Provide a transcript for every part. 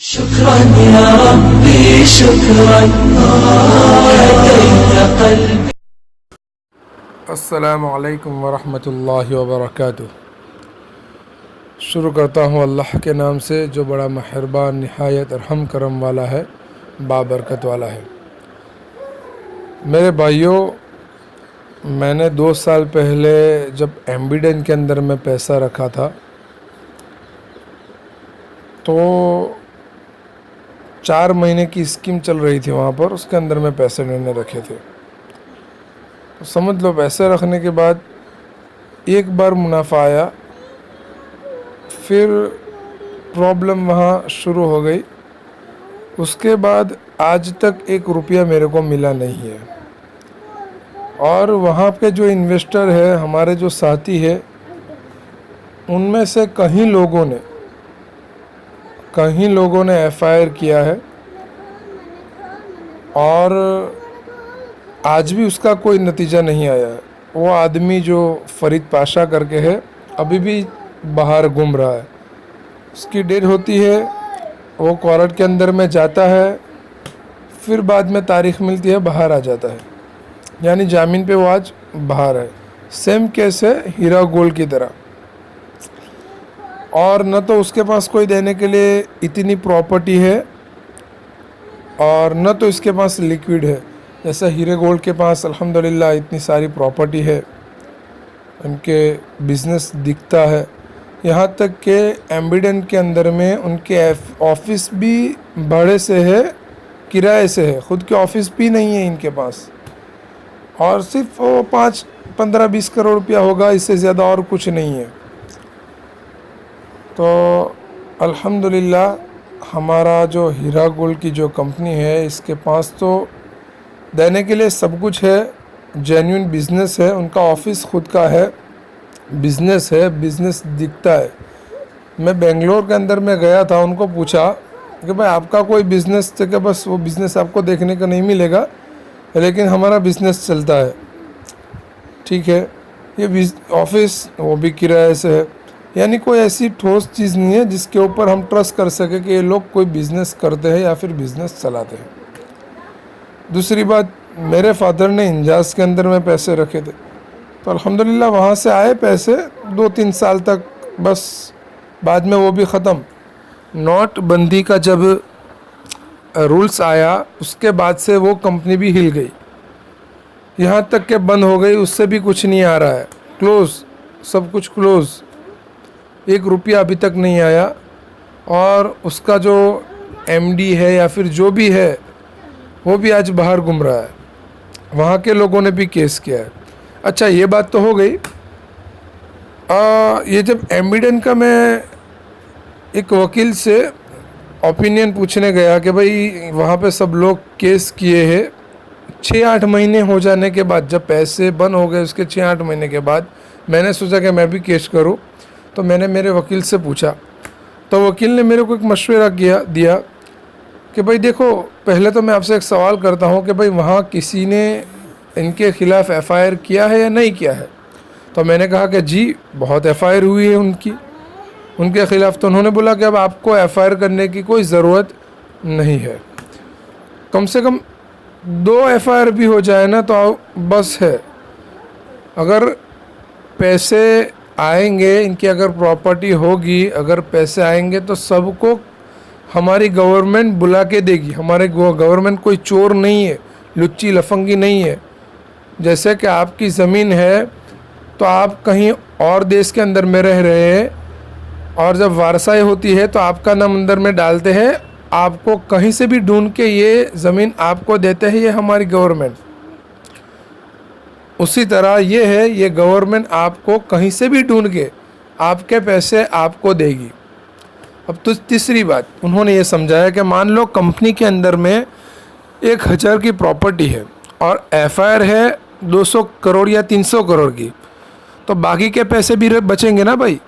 शुक्रान या रब्बी शुक्रान हदैत क़ल्बी। अस्सलामु अलैकुम वरहमतुल्लाहि वबरकातुह। शुरू करता हूँ अल्लाह के नाम से जो बड़ा मेहरबान निहायत रहम करम वाला है, बाबरकत वाला है। मेरे भाइयों, मैंने 2 साल पहले जब एम्बिडेन के अंदर में पैसा रखा था तो 4 महीने की स्कीम चल रही थी वहाँ पर, उसके अंदर में पैसे मैंने रखे थे। तो समझ लो पैसे रखने के बाद एक बार मुनाफा आया, फिर प्रॉब्लम वहाँ शुरू हो गई। उसके बाद आज तक 1 रुपया मेरे को मिला नहीं है। और वहाँ पे जो इन्वेस्टर है, हमारे जो साथी है, उनमें से कहीं लोगों ने एफआईआर किया है और आज भी उसका कोई नतीजा नहीं आया है। वो आदमी जो फरीद पाशा करके है, अभी भी बाहर घूम रहा है। उसकी डेट होती है, वो कोर्ट के अंदर में जाता है, फिर बाद में तारीख मिलती है, बाहर आ जाता है, यानी जामीन पे वो आज बाहर है। सेम केस है हीरा गोल्ड की तरह। और न तो उसके पास कोई देने के लिए इतनी प्रॉपर्टी है और न तो इसके पास लिक्विड है। जैसा हीरे गोल्ड के पास अल्हम्दुलिल्लाह इतनी सारी प्रॉपर्टी है, उनके बिज़नेस दिखता है। यहाँ तक कि एम्बिडेन के अंदर में उनके ऑफिस भी भाड़े से है, किराए से है, ख़ुद के ऑफिस भी नहीं है इनके पास। और सिर्फ वो 5-15-20 करोड़ रुपया होगा, इससे ज़्यादा और कुछ नहीं है। तो अल्हम्दुलिल्लाह हमारा जो हीरा गोल्ड की जो कंपनी है, इसके पास तो देने के लिए सब कुछ है, जेन्युइन बिज़नेस है, उनका ऑफिस ख़ुद का है, बिज़नेस है, बिज़नेस दिखता है। मैं बेंगलोर के अंदर में गया था, उनको पूछा कि भाई आपका कोई बिज़नेस थे कि बस वो बिज़नेस आपको देखने का नहीं मिलेगा, लेकिन हमारा बिज़नेस चलता है। ठीक है, ये ऑफिस वो भी किराए से है, यानी कोई ऐसी ठोस चीज़ नहीं है जिसके ऊपर हम ट्रस्ट कर सके कि ये लोग कोई बिज़नेस करते हैं या फिर बिज़नेस चलाते हैं। दूसरी बात, मेरे फादर ने इंजाज के अंदर में पैसे रखे थे, तो अल्हम्दुलिल्लाह वहाँ से आए पैसे 2-3 साल तक, बस बाद में वो भी ख़त्म। नोटबंदी का जब रूल्स आया, उसके बाद से वो कंपनी भी हिल गई, यहाँ तक कि बंद हो गई, उससे भी कुछ नहीं आ रहा है, क्लोज़, सब कुछ क्लोज़। 1 रुपया अभी तक नहीं आया। और उसका जो एमडी है या फिर जो भी है, वो भी आज बाहर घूम रहा है। वहाँ के लोगों ने भी केस किया है। अच्छा, ये बात तो हो गई। ये जब एम्बिडेन का मैं एक वकील से ओपिनियन पूछने गया कि भाई वहाँ पे सब लोग केस किए हैं, 6-8 महीने हो जाने के बाद, जब पैसे बंद हो गए उसके 6-8 महीने के बाद मैंने सोचा कि मैं भी केस करूँ। तो मैंने मेरे वकील से पूछा, तो वकील ने मेरे को एक मशवरा दिया कि भाई देखो, पहले तो मैं आपसे एक सवाल करता हूँ कि भाई वहाँ किसी ने इनके ख़िलाफ़ एफआईआर किया है या नहीं किया है। तो मैंने कहा कि जी बहुत एफआईआर हुई है उनके ख़िलाफ़। तो उन्होंने बोला कि अब आपको एफआईआर करने की कोई ज़रूरत नहीं है, कम से कम 2 एफआईआर भी हो जाए ना तो बस है। अगर पैसे आएंगे, इनकी अगर प्रॉपर्टी होगी, अगर पैसे आएंगे तो सबको हमारी गवर्नमेंट बुला के देगी। हमारे गवर्नमेंट कोई चोर नहीं है, लुच्ची लफंगी नहीं है। जैसे कि आपकी ज़मीन है तो आप कहीं और देश के अंदर में रह रहे हैं, और जब वारसाई होती है तो आपका नाम अंदर में डालते हैं, आपको कहीं से भी ढूंढ के ये ज़मीन आपको देते हैं, ये हमारी गवर्नमेंट। उसी तरह ये है, ये गवर्नमेंट आपको कहीं से भी ढूंढ के आपके पैसे आपको देगी। अब तो तीसरी बात उन्होंने ये समझाया कि मान लो कंपनी के अंदर में 1000 की प्रॉपर्टी है और एफआईआर है 200 करोड़ या 300 करोड़ की, तो बाकी के पैसे भी बचेंगे ना भाई।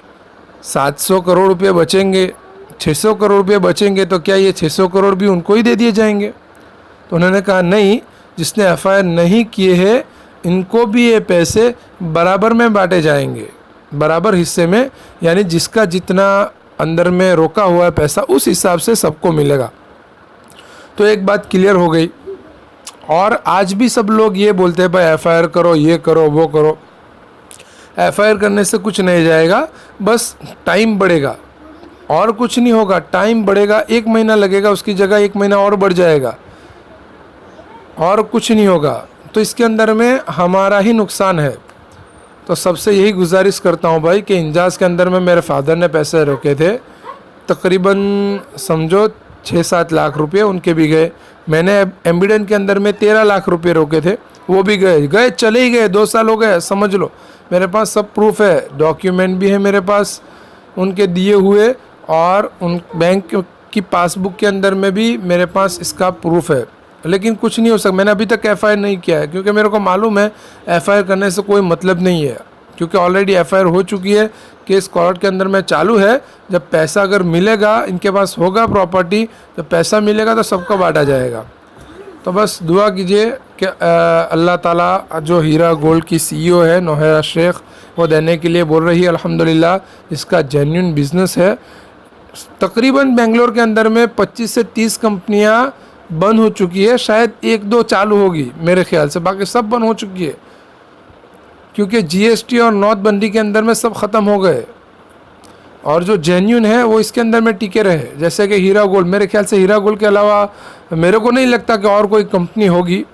700 करोड़ रुपये बचेंगे, 600 करोड़ रुपये बचेंगे, तो क्या ये 600 करोड़ भी उनको ही दे दिए जाएंगे? तो उन्होंने कहा नहीं, जिसने एफआईआर नहीं किए हैं इनको भी ये पैसे बराबर में बांटे जाएंगे, बराबर हिस्से में, यानी जिसका जितना अंदर में रोका हुआ है पैसा, उस हिसाब से सबको मिलेगा। तो एक बात क्लियर हो गई। और आज भी सब लोग ये बोलते हैं भाई एफआईआर करो, ये करो, वो करो। एफआईआर करने से कुछ नहीं जाएगा, बस टाइम बढ़ेगा और कुछ नहीं होगा। टाइम बढ़ेगा, 1 महीना लगेगा, उसकी जगह 1 महीना और बढ़ जाएगा और कुछ नहीं होगा। तो इसके अंदर में हमारा ही नुकसान है। तो सबसे यही गुजारिश करता हूँ भाई कि इंजाज के अंदर में मेरे फादर ने पैसे रोके थे, तकरीबन समझो 6-7 लाख रुपए उनके भी गए। मैंने एम्बिडेंट के अंदर में 13 लाख रुपए रोके थे, वो भी गए चले ही गए। 2 साल हो गए, समझ लो। मेरे पास सब प्रूफ है, डॉक्यूमेंट भी है मेरे पास उनके दिए हुए, और उन बैंक की पासबुक के अंदर में भी मेरे पास इसका प्रूफ है। लेकिन कुछ नहीं हो सकता। मैंने अभी तक एफआईआर नहीं किया है, क्योंकि मेरे को मालूम है एफआईआर करने से कोई मतलब नहीं है, क्योंकि ऑलरेडी एफआईआर हो चुकी है, केस कोर्ट के अंदर में चालू है। जब पैसा अगर मिलेगा, इनके पास होगा प्रॉपर्टी, जब पैसा मिलेगा तो सबको बांटा जाएगा। तो बस दुआ कीजिए कि अल्लाह ताला जो हीरा गोल्ड की सीईओ है नौहरा शेख, वो देने के लिए बोल रही है। अल्हम्दुलिल्लाह इसका जेन्युइन बिजनेस है। तकरीबन बेंगलोर के अंदर में 25 से 30 कंपनियां बंद हो चुकी है, शायद 1-2 चालू होगी मेरे ख्याल से, बाकी सब बंद हो चुकी है, क्योंकि जीएसटी और नोटबंदी के अंदर में सब ख़त्म हो गए। और जो जेन्युइन है वो इसके अंदर में टिके रहे, जैसे कि हीरा गोल्ड। मेरे ख्याल से हीरा गोल्ड के अलावा मेरे को नहीं लगता कि और कोई कंपनी होगी,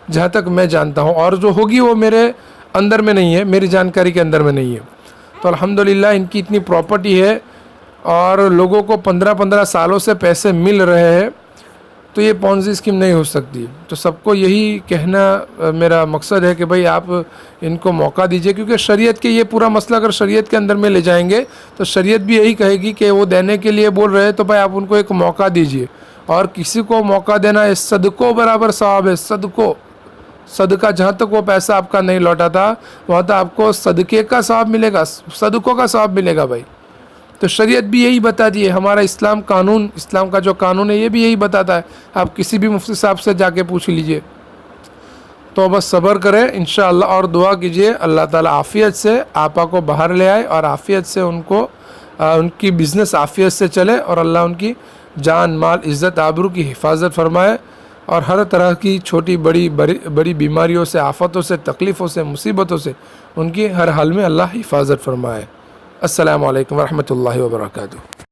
जहाँ तक मैं जानता हूँ। और जो होगी वो मेरे अंदर में नहीं है, मेरी जानकारी के अंदर में नहीं है। तो अल्हम्दुलिल्लाह इनकी इतनी प्रॉपर्टी है और लोगों को 15-15 सालों से पैसे मिल रहे हैं, तो ये पॉन्जी स्कीम नहीं हो सकती। तो सबको यही कहना मेरा मकसद है कि भाई आप इनको मौका दीजिए, क्योंकि शरीयत के ये पूरा मसला अगर शरीयत के अंदर में ले जाएंगे तो शरीयत भी यही कहेगी कि वो देने के लिए बोल रहे हैं, तो भाई आप उनको एक मौका दीजिए। और किसी को मौका देना इस सदको बराबर सवाब है। सदका, जहाँ तक वो पैसा आपका नहीं लौटा था, वहाँ तक आपको सदके का सवाब मिलेगा, सदकों का सवाब मिलेगा भाई। तो शरीयत भी यही बता दी है। हमारा इस्लाम का जो कानून है ये भी यही बताता है। आप किसी भी मुफ्ती साहब से जाके पूछ लीजिए। तो बस सब्र करें इंशाअल्लाह, और दुआ कीजिए अल्लाह ताला आफ़ियत से आपा को बाहर ले आए और आफ़ियत से उनको उनकी बिज़नेस आफ़ियत से चले, और अल्लाह उनकी जान माल इज़्ज़त आबरू की हिफाजत फरमाए, और हर तरह की छोटी बड़ी बीमारियों से, आफ़तों से, तकलीफ़ों से, मुसीबतों से उनकी हर हाल में अल्लाह हिफाजत फरमाए। अस्सलामु अलैकुम वरहमतुल्लाहि वबरकातुहू।